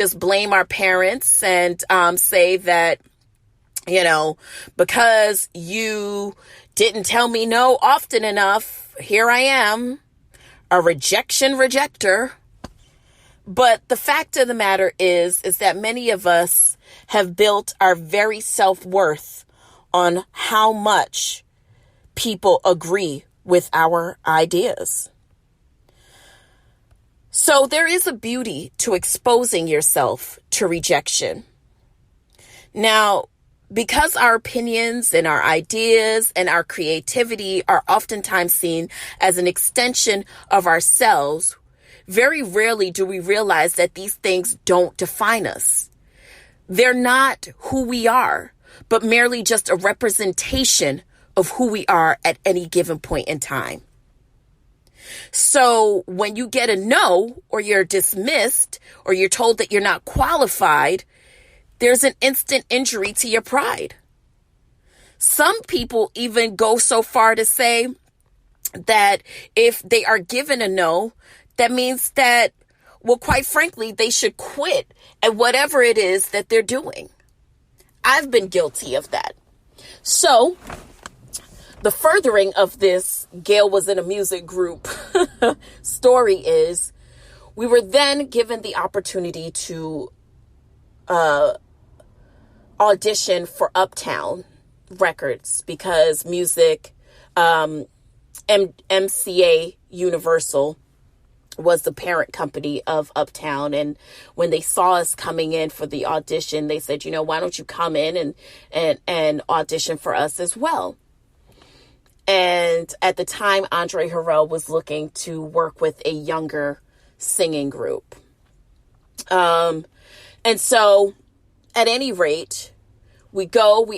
just blame our parents and say that, because you didn't tell me no often enough, here I am, a rejection rejecter. But the fact of the matter is that many of us have built our very self-worth on how much people agree with our ideas. So there is a beauty to exposing yourself to rejection. Now, because our opinions and our ideas and our creativity are oftentimes seen as an extension of ourselves, very rarely do we realize that these things don't define us. They're not who we are, but merely just a representation of who we are at any given point in time. So when you get a no, or you're dismissed, or you're told that you're not qualified, there's an instant injury to your pride. Some people even go so far to say that if they are given a no, that means that, well, quite frankly, they should quit at whatever it is that they're doing. I've been guilty of that. So the furthering of this Gail was in a music group story is we were then given the opportunity to audition for Uptown Records because music, MCA Universal was the parent company of Uptown. And when they saw us coming in for the audition, they said, why don't you come in and audition for us as well? And at the time, Andre Harrell was looking to work with a younger singing group. And so at any rate, we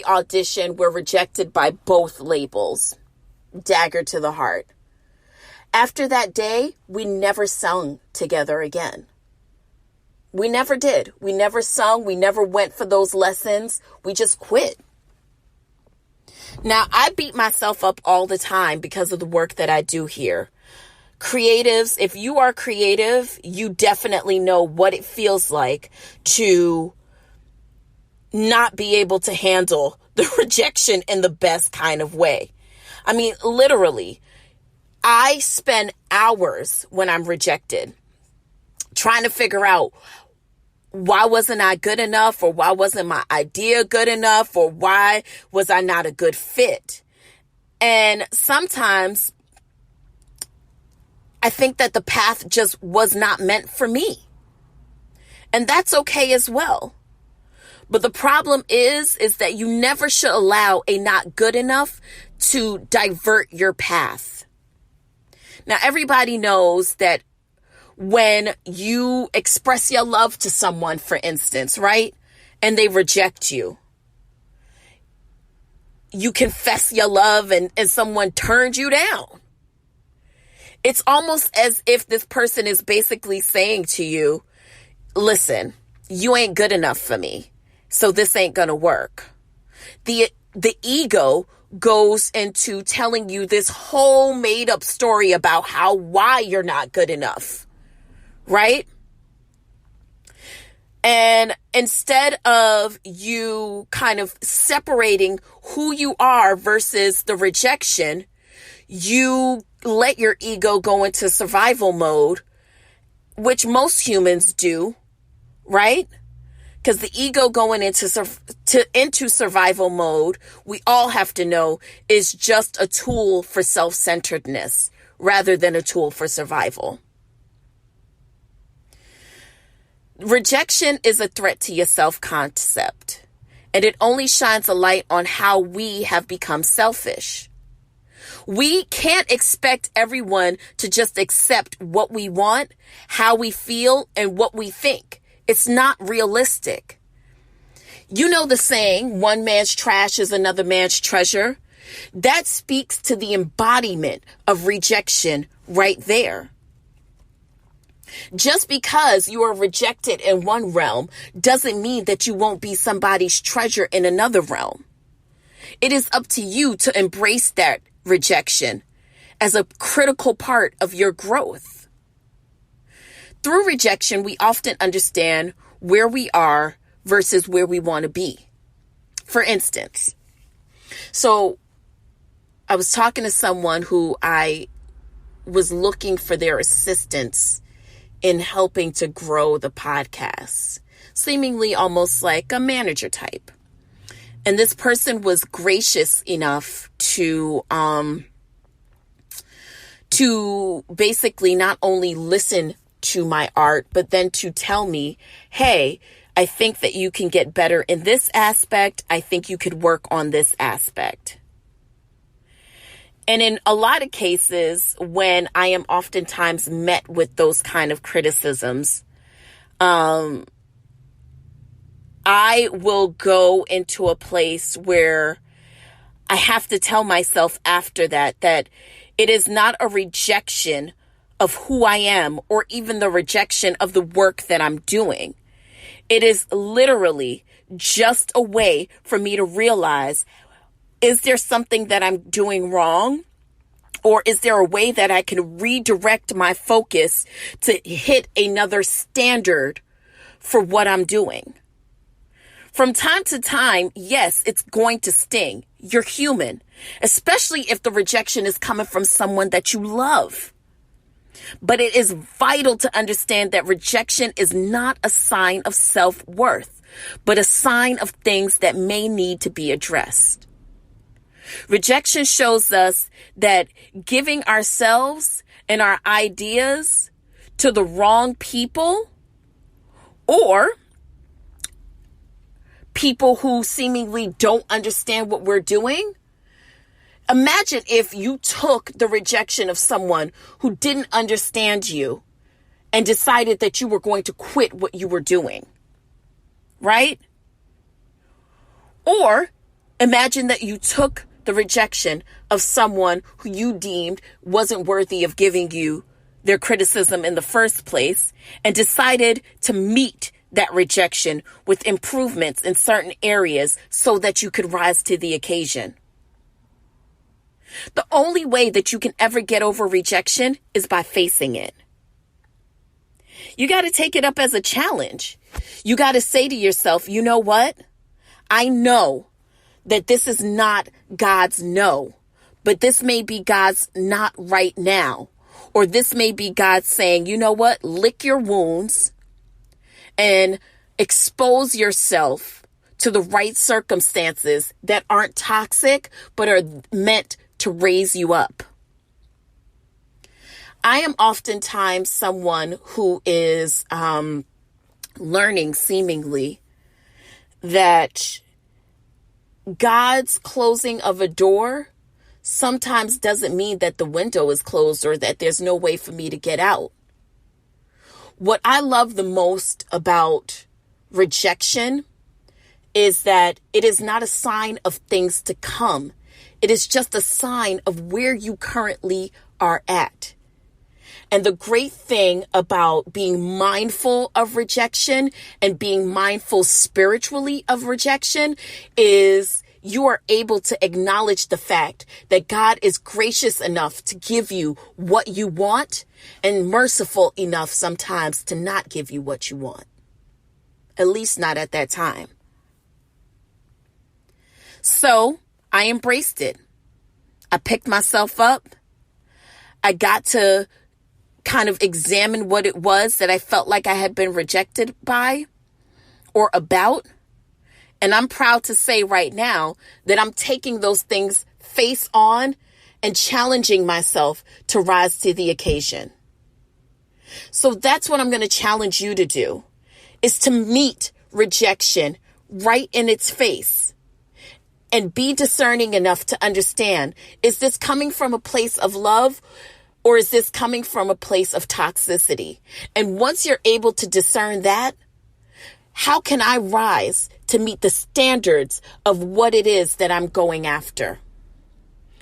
audition, we're rejected by both labels. Dagger to the heart. After that day, we never sung together again. We never did. We never sung. We never went for those lessons. We just quit. Now, I beat myself up all the time because of the work that I do here. Creatives, if you are creative, you definitely know what it feels like to not be able to handle the rejection in the best kind of way. I mean, literally, I spend hours when I'm rejected trying to figure out why wasn't I good enough, or why wasn't my idea good enough, or why was I not a good fit? And sometimes I think that the path just was not meant for me. And that's okay as well. But the problem is that you never should allow a not good enough to divert your path. Now, everybody knows that when you express your love to someone, for instance, right, and they reject you, you confess your love and someone turns you down. It's almost as if this person is basically saying to you, listen, you ain't good enough for me, so this ain't gonna work. The ego goes into telling you this whole made up story about why you're not good enough, right? And instead of you kind of separating who you are versus the rejection, you let your ego go into survival mode, which most humans do, right? Because the ego going into survival mode, we all have to know, is just a tool for self-centeredness rather than a tool for survival. Rejection is a threat to your self-concept, and it only shines a light on how we have become selfish. We can't expect everyone to just accept what we want, how we feel, and what we think. It's not realistic. You know the saying, one man's trash is another man's treasure. That speaks to the embodiment of rejection right there. Just because you are rejected in one realm doesn't mean that you won't be somebody's treasure in another realm. It is up to you to embrace that rejection as a critical part of your growth. Through rejection, we often understand where we are versus where we want to be. For instance, so I was talking to someone who I was looking for their assistance in helping to grow the podcast, seemingly almost like a manager type. And this person was gracious enough to basically not only listen to my art, but then to tell me, hey, I think that you can get better in this aspect. I think you could work on this aspect. And in a lot of cases, when I am oftentimes met with those kind of criticisms, I will go into a place where I have to tell myself after that it is not a rejection of who I am or even the rejection of the work that I'm doing. It is literally just a way for me to realize, is there something that I'm doing wrong? Or is there a way that I can redirect my focus to hit another standard for what I'm doing? From time to time, yes, it's going to sting. You're human, especially if the rejection is coming from someone that you love. But it is vital to understand that rejection is not a sign of self-worth, but a sign of things that may need to be addressed. Rejection shows us that giving ourselves and our ideas to the wrong people or people who seemingly don't understand what we're doing. Imagine if you took the rejection of someone who didn't understand you and decided that you were going to quit what you were doing, right? Or imagine that you took the rejection of someone who you deemed wasn't worthy of giving you their criticism in the first place and decided to meet that rejection with improvements in certain areas so that you could rise to the occasion. The only way that you can ever get over rejection is by facing it. You got to take it up as a challenge. You got to say to yourself, you know what? I know that this is not God's no, but this may be God's not right now. Or this may be God saying, you know what? Lick your wounds and expose yourself to the right circumstances that aren't toxic, but are meant to raise you up. I am oftentimes someone who is learning seemingly that God's closing of a door sometimes doesn't mean that the window is closed or that there's no way for me to get out. What I love the most about rejection is that it is not a sign of things to come. It is just a sign of where you currently are at. And the great thing about being mindful of rejection and being mindful spiritually of rejection is you are able to acknowledge the fact that God is gracious enough to give you what you want and merciful enough sometimes to not give you what you want. At least not at that time. So I embraced it. I picked myself up. I got to kind of examine what it was that I felt like I had been rejected by or about. And I'm proud to say right now that I'm taking those things face on and challenging myself to rise to the occasion. So that's what I'm going to challenge you to do, is to meet rejection right in its face and be discerning enough to understand, is this coming from a place of love or is this coming from a place of toxicity? And once you're able to discern that, how can I rise to meet the standards of what it is that I'm going after?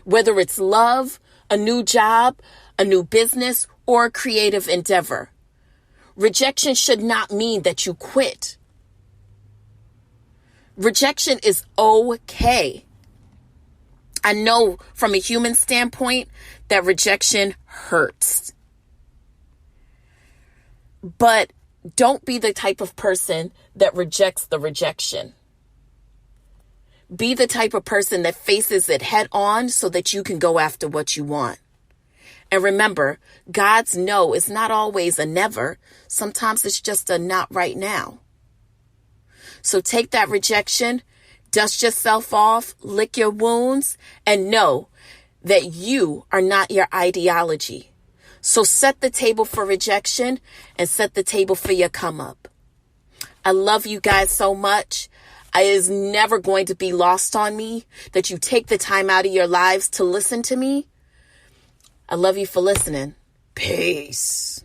Whether it's love, a new job, a new business, or a creative endeavor. Rejection should not mean that you quit. Rejection is okay. I know from a human standpoint that rejection hurts. But Don't be the type of person that rejects the rejection. Be the type of person that faces it head on so that you can go after what you want. And remember, God's no is not always a never. Sometimes it's just a not right now. So take that rejection, dust yourself off, lick your wounds, and know that you are not your ideology. So set the table for rejection and set the table for your come up. I love you guys so much. It is never going to be lost on me that you take the time out of your lives to listen to me. I love you for listening. Peace.